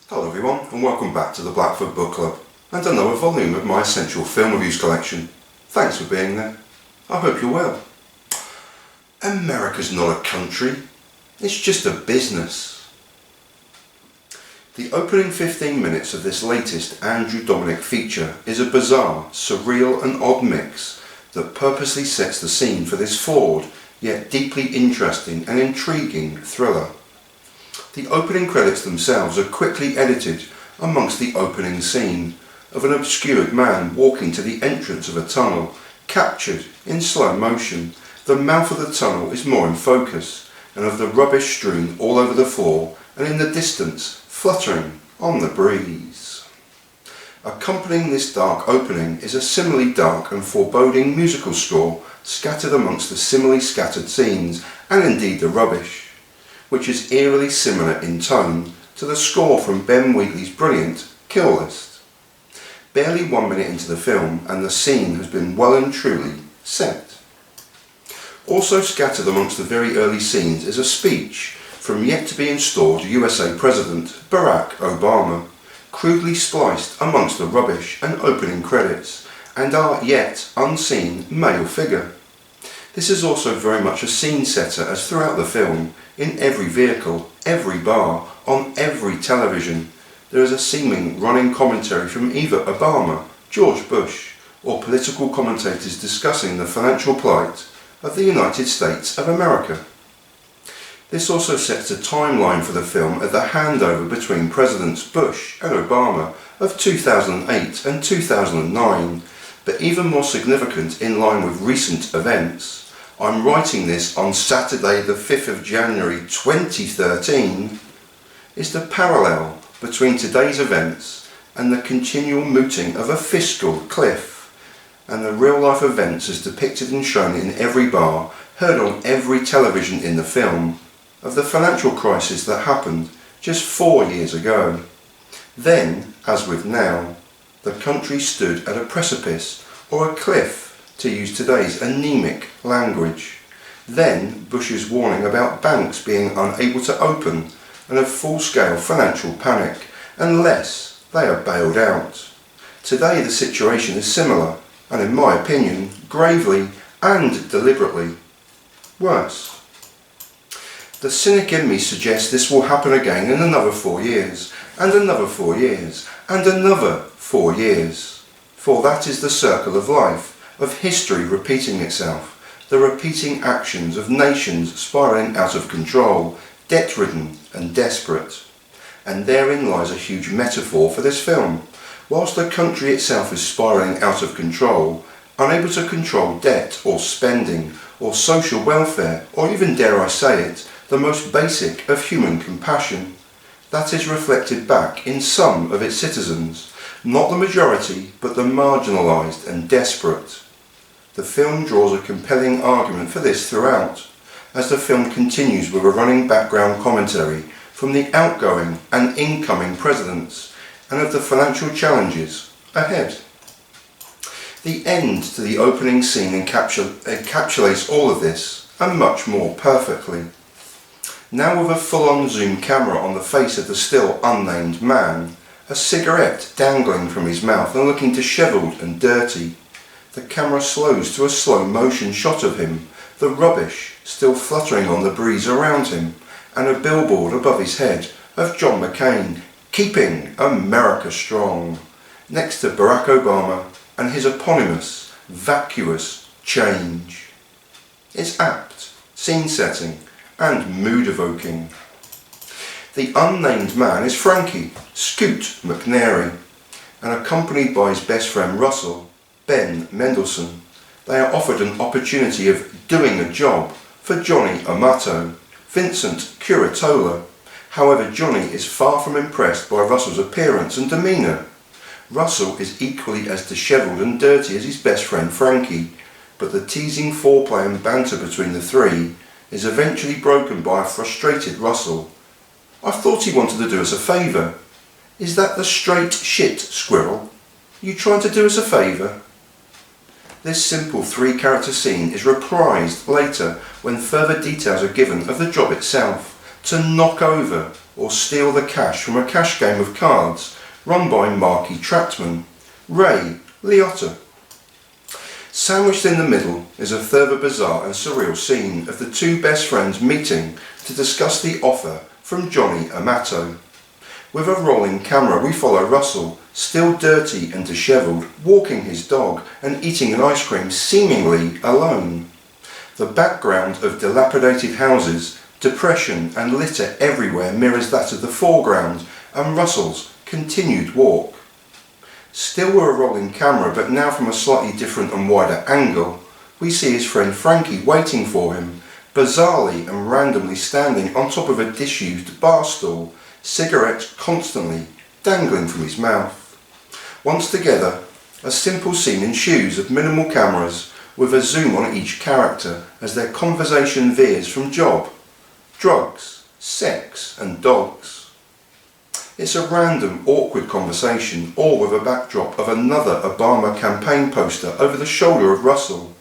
Hello everyone, and welcome back to the Blackfoot Book Club and another volume of my essential film reviews collection. Thanks for being there. I hope you're well. America's not a country, it's just a business. The opening 15 minutes of this latest Andrew Dominik feature is a bizarre, surreal and odd mix that purposely sets the scene for this flawed, yet deeply interesting and intriguing thriller. The opening credits themselves are quickly edited amongst the opening scene of an obscured man walking to the entrance of a tunnel, captured in slow motion. The mouth of the tunnel is more in focus, and of the rubbish strewn all over the floor and in the distance, fluttering on the breeze. Accompanying this dark opening is a similarly dark and foreboding musical score scattered amongst the similarly scattered scenes, and indeed the rubbish, which is eerily similar in tone to the score from Ben Wheatley's brilliant Kill List. Barely 1 minute into the film and the scene has been well and truly set. Also scattered amongst the very early scenes is a speech from yet to be installed USA President Barack Obama, crudely spliced amongst the rubbish and opening credits and our yet unseen male figure. This is also very much a scene setter, as throughout the film, in every vehicle, every bar, on every television, there is a seeming running commentary from either Obama, George Bush, or political commentators discussing the financial plight of the United States of America. This also sets a timeline for the film at the handover between Presidents Bush and Obama of 2008 and 2009, but even more significant in line with recent events. I'm writing this on Saturday the 5th of January 2013, is the parallel between today's events and the continual mooting of a fiscal cliff, and the real life events as depicted and shown in every bar, heard on every television in the film, of the financial crisis that happened just 4 years ago. Then, as with now, the country stood at a precipice or a cliff, to use today's anemic language. Then Bush's warning about banks being unable to open and a full-scale financial panic unless they are bailed out. Today the situation is similar, and in my opinion, gravely and deliberately worse. The cynic in me suggests this will happen again in another 4 years, and another 4 years, and another 4 years. For that is the circle of life, of history repeating itself, the repeating actions of nations spiralling out of control, debt-ridden and desperate. And therein lies a huge metaphor for this film. Whilst the country itself is spiralling out of control, unable to control debt or spending or social welfare, or even, dare I say it, the most basic of human compassion, that is reflected back in some of its citizens, not the majority, but the marginalised and desperate. The film draws a compelling argument for this throughout, as the film continues with a running background commentary from the outgoing and incoming presidents, and of the financial challenges ahead. The end to the opening scene encapsulates all of this, and much more perfectly. Now with a full-on zoom camera on the face of the still unnamed man, a cigarette dangling from his mouth and looking dishevelled and dirty, the camera slows to a slow motion shot of him, the rubbish still fluttering on the breeze around him, and a billboard above his head of John McCain, keeping America strong, next to Barack Obama and his eponymous, vacuous change. It's apt, scene setting, and mood evoking. The unnamed man is Frankie, Scoot McNairy, and accompanied by his best friend Russell, Ben Mendelsohn, they are offered an opportunity of doing a job for Johnny Amato, Vincent Curatola. However, Johnny is far from impressed by Russell's appearance and demeanour. Russell is equally as dishevelled and dirty as his best friend Frankie, but the teasing foreplay and banter between the three is eventually broken by a frustrated Russell. "I thought he wanted to do us a favour. Is that the straight shit, Squirrel? You trying to do us a favour?" This simple 3-character scene is reprised later when further details are given of the job itself, to knock over or steal the cash from a cash game of cards run by Marky Trattman, Ray Liotta. Sandwiched in the middle is a further bizarre and surreal scene of the two best friends meeting to discuss the offer from Johnny Amato. With a rolling camera we follow Russell, still dirty and dishevelled, walking his dog and eating an ice cream seemingly alone. The background of dilapidated houses, depression and litter everywhere mirrors that of the foreground and Russell's continued walk. Still with a rolling camera, but now from a slightly different and wider angle, we see his friend Frankie waiting for him, bizarrely and randomly standing on top of a disused bar stool, cigarettes constantly dangling from his mouth. Once together, a simple scene ensues of minimal cameras with a zoom on each character as their conversation veers from job, drugs, sex and dogs. It's a random, awkward conversation, all with a backdrop of another Obama campaign poster over the shoulder of Russell,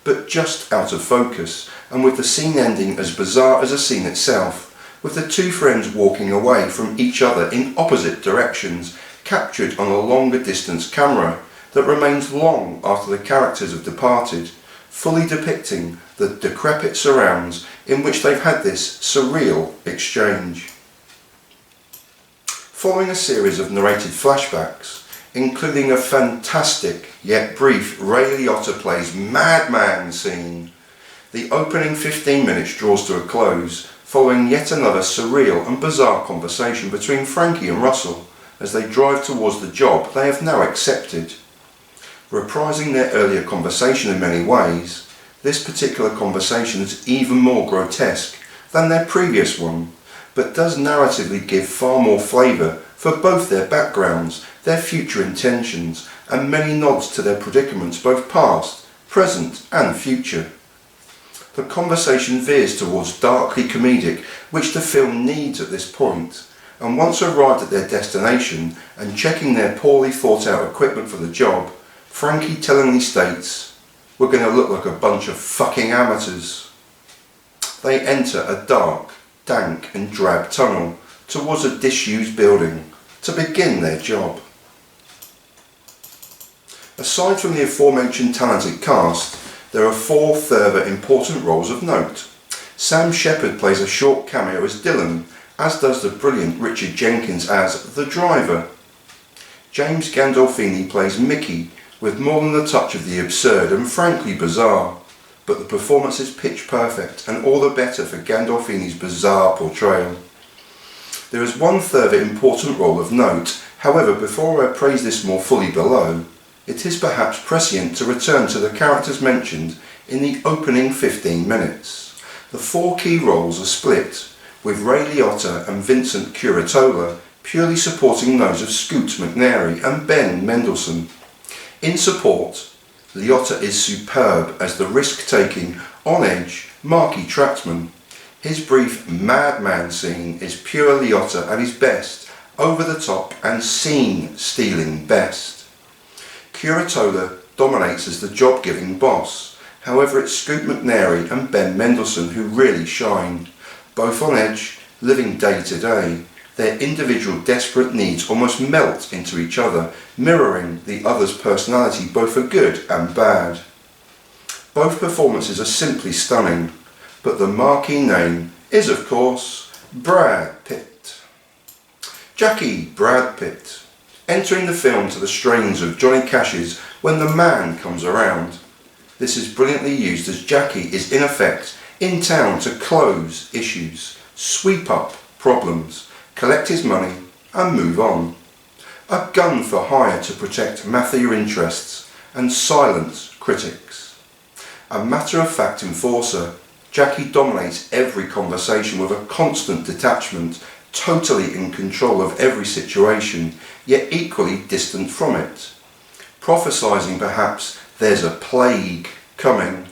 but just out of focus, and with the scene ending as bizarre as the scene itself, with the two friends walking away from each other in opposite directions, captured on a longer distance camera that remains long after the characters have departed, fully depicting the decrepit surrounds in which they've had this surreal exchange. Following a series of narrated flashbacks, including a fantastic yet brief Ray Liotta plays madman scene, the opening 15 minutes draws to a close, following yet another surreal and bizarre conversation between Frankie and Russell as they drive towards the job they have now accepted. Reprising their earlier conversation in many ways, this particular conversation is even more grotesque than their previous one, but does narratively give far more flavour for both their backgrounds, their future intentions, and many nods to their predicaments both past, present and future. The conversation veers towards darkly comedic, which the film needs at this point, and once arrived at their destination and checking their poorly thought out equipment for the job, Frankie tellingly states, "We're going to look like a bunch of fucking amateurs." They enter a dark, dank and drab tunnel towards a disused building to begin their job. Aside from the aforementioned talented cast, there are four further important roles of note. Sam Shepard plays a short cameo as Dylan, as does the brilliant Richard Jenkins as the driver. James Gandolfini plays Mickey, with more than the touch of the absurd and frankly bizarre, but the performance is pitch perfect and all the better for Gandolfini's bizarre portrayal. There is one further important role of note, however before I praise this more fully below, it is perhaps prescient to return to the characters mentioned in the opening 15 minutes. The four key roles are split, with Ray Liotta and Vincent Curatola purely supporting those of Scoot McNairy and Ben Mendelsohn. In support, Liotta is superb as the risk-taking, on-edge Marky Trattman. His brief madman scene is pure Liotta at his best, over the top and scene-stealing best. Curatola dominates as the job-giving boss, however it's Scoot McNairy and Ben Mendelsohn who really shine. Both on edge, living day to day, their individual desperate needs almost melt into each other, mirroring the other's personality both for good and bad. Both performances are simply stunning, but the marquee name is of course Brad Pitt. Jackie Brad Pitt, entering the film to the strains of Johnny Cash's When the Man Comes Around. This is brilliantly used as Jackie is in effect in town to close issues, sweep up problems, collect his money and move on. A gun for hire to protect mafia interests and silence critics. A matter-of-fact enforcer, Jackie dominates every conversation with a constant detachment, totally in control of every situation, yet equally distant from it. Prophesizing perhaps there's a plague coming.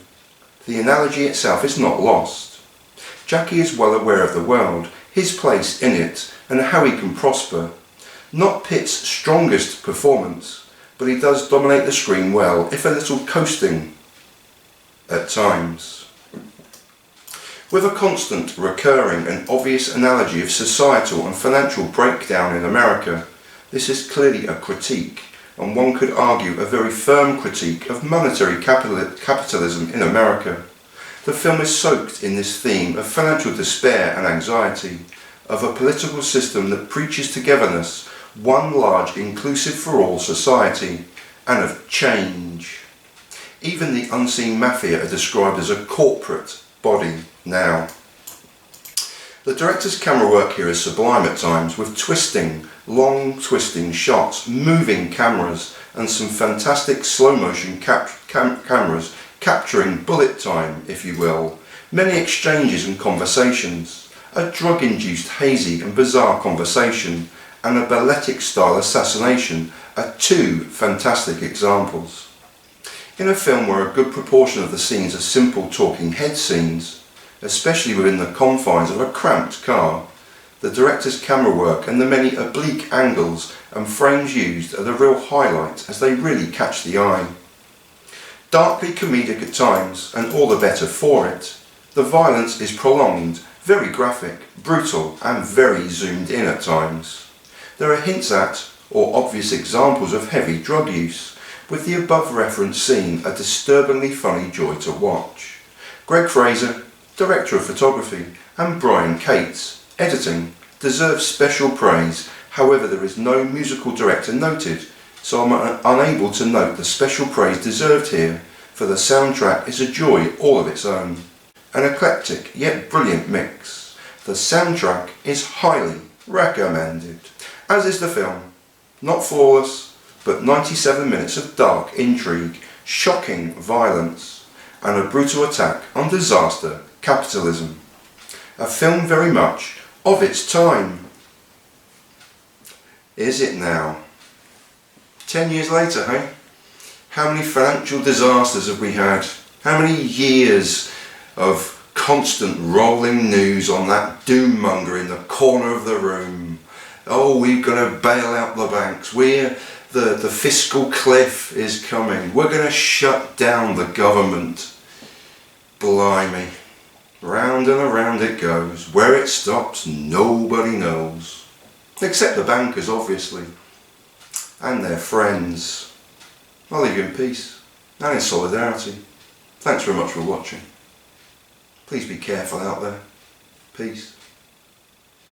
The analogy itself is not lost. Jackie is well aware of the world, his place in it, and how he can prosper. Not Pitt's strongest performance, but he does dominate the screen well, if a little coasting at times. With a constant, recurring and obvious analogy of societal and financial breakdown in America, this is clearly a critique, and one could argue a very firm critique of monetary capitalism in America. The film is soaked in this theme of financial despair and anxiety, of a political system that preaches togetherness, one large inclusive for all society, and of change. Even the unseen mafia are described as a corporate body now. The director's camera work here is sublime at times, with twisting, long twisting shots, moving cameras, and some fantastic slow motion cameras capturing bullet time, if you will, many exchanges and conversations, a drug-induced hazy and bizarre conversation, and a balletic style assassination are two fantastic examples. In a film where a good proportion of the scenes are simple talking head scenes, especially within the confines of a cramped car, the director's camera work and the many oblique angles and frames used are the real highlight, as they really catch the eye. Darkly comedic at times, and all the better for it, the violence is prolonged, very graphic, brutal and very zoomed in at times. There are hints at, or obvious examples of heavy drug use, with the above referenced scene a disturbingly funny joy to watch. Greg Fraser, director of photography, and Brian Cates, editing, deserve special praise. However, there is no musical director noted, so I'm unable to note the special praise deserved here, for the soundtrack is a joy all of its own. An eclectic yet brilliant mix. The soundtrack is highly recommended, as is the film. Not flawless, but 97 minutes of dark intrigue, shocking violence, and a brutal attack on disaster capitalism. A film very much of its time. Is it now? 10 years later, hey? How many financial disasters have we had? How many years of constant rolling news on that doom monger in the corner of the room? Oh, we're going to bail out the banks. The fiscal cliff is coming. We're going to shut down the government. Blimey. Round and around it goes. Where it stops, nobody knows. Except the bankers, obviously. And their friends. I'll leave you in peace and in solidarity. Thanks very much for watching. Please be careful out there. Peace.